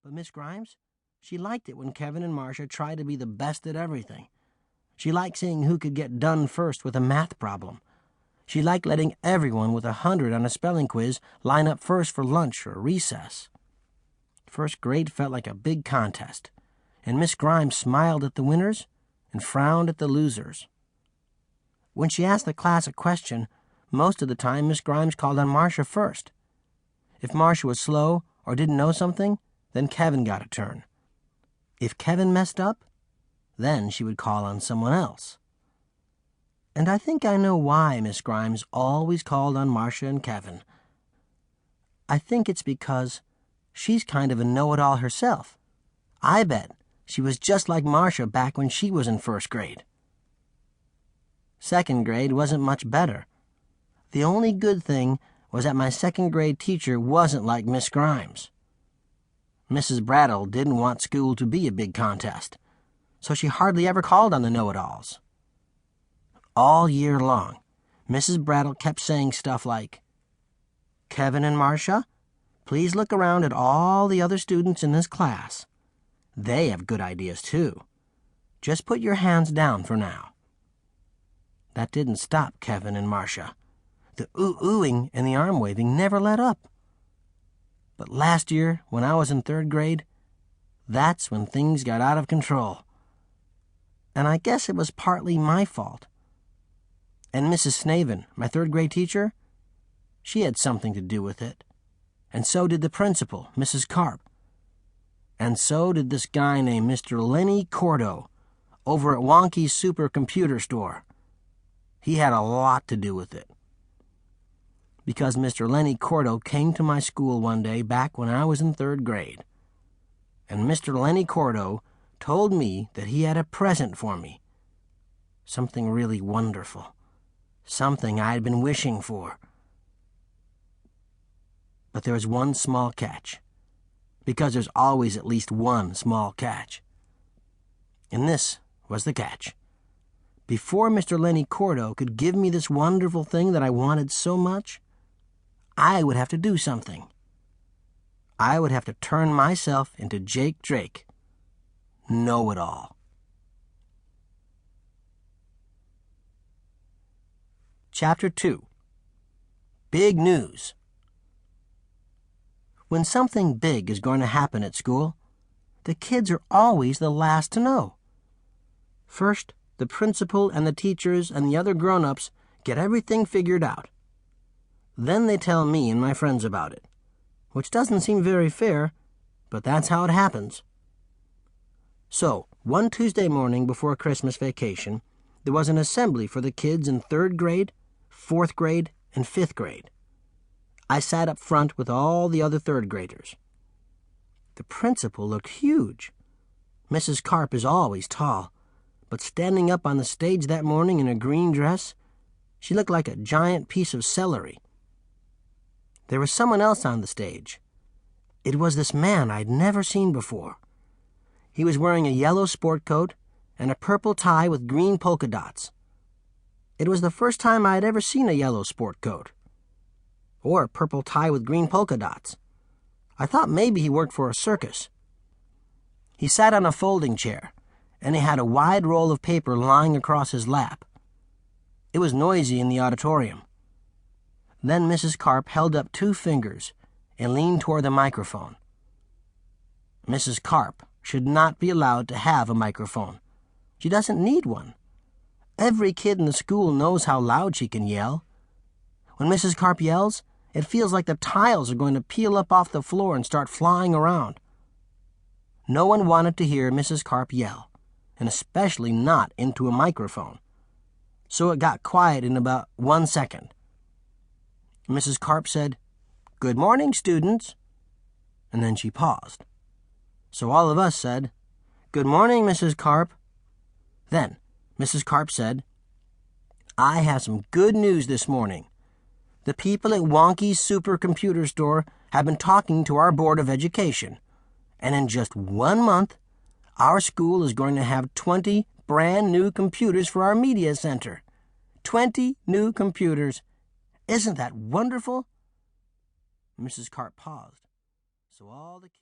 But Miss Grimes, she liked it when Kevin and Marcia tried to be the best at everything. She liked seeing who could get done first with a math problem. She liked letting everyone with 100 on a spelling quiz line up first for lunch or recess. First grade felt like a big contest, and Miss Grimes smiled at the winners and frowned at the losers. When she asked the class a question, most of the time Miss Grimes called on Marcia first. If Marcia was slow or didn't know something, then Kevin got a turn. If Kevin messed up, then she would call on someone else. And I think I know why Miss Grimes always called on Marcia and Kevin. I think it's because she's kind of a know-it-all herself. I bet she was just like Marcia back when she was in first grade. Second grade wasn't much better. The only good thing was that my second grade teacher wasn't like Miss Grimes. Mrs. Brattle didn't want school to be a big contest, so she hardly ever called on the know-it-alls. All year long, Mrs. Brattle kept saying stuff like, "Kevin and Marcia, please look around at all the other students in this class. They have good ideas, too. Just put your hands down for now." That didn't stop Kevin and Marcia. The ooh-oohing and the arm-waving never let up. But last year, when I was in third grade, that's when things got out of control. And I guess it was partly my fault. And Mrs. Snaven, my third grade teacher, she had something to do with it. And so did the principal, Mrs. Carp. And so did this guy named Mr. Lenny Cordo over at Wonky's supercomputer store. He had a lot to do with it. Because Mr. Lenny Cordo came to my school one day back when I was in third grade. And Mr. Lenny Cordo told me that he had a present for me. Something really wonderful. Something I had been wishing for. But there was one small catch. Because there's always at least one small catch. And this was the catch. Before Mr. Lenny Cordo could give me this wonderful thing that I wanted so much, I would have to do something. I would have to turn myself into Jake Drake. Know-it-all. Chapter 2. Big News. When something big is going to happen at school, the kids are always the last to know. First, the principal and the teachers and the other grown-ups get everything figured out. Then they tell me and my friends about it, which doesn't seem very fair, but that's how it happens. So, one Tuesday morning before Christmas vacation, there was an assembly for the kids in third grade, fourth grade, and fifth grade. I sat up front with all the other third graders. The principal looked huge. Mrs. Carp is always tall, but standing up on the stage that morning in a green dress, she looked like a giant piece of celery. There was someone else on the stage. It was this man I'd never seen before. He was wearing a yellow sport coat and a purple tie with green polka dots. It was the first time I had ever seen a yellow sport coat. Or a purple tie with green polka dots. I thought maybe he worked for a circus. He sat on a folding chair, and he had a wide roll of paper lying across his lap. It was noisy in the auditorium. Then Mrs. Carp held up 2 fingers and leaned toward the microphone. Mrs. Carp should not be allowed to have a microphone. She doesn't need one. Every kid in the school knows how loud she can yell. When Mrs. Carp yells, it feels like the tiles are going to peel up off the floor and start flying around. No one wanted to hear Mrs. Carp yell, and especially not into a microphone. So it got quiet in about 1 second. Mrs. Carp said, "Good morning, students." And then she paused. So all of us said, "Good morning, Mrs. Carp." Then Mrs. Carp said, "I have some good news this morning. The people at Wonky's supercomputer store have been talking to our Board of Education, and in just 1 month, our school is going to have 20 brand new computers for our media center. 20 new computers. Isn't that wonderful?" Mrs. Carp paused, so all the kids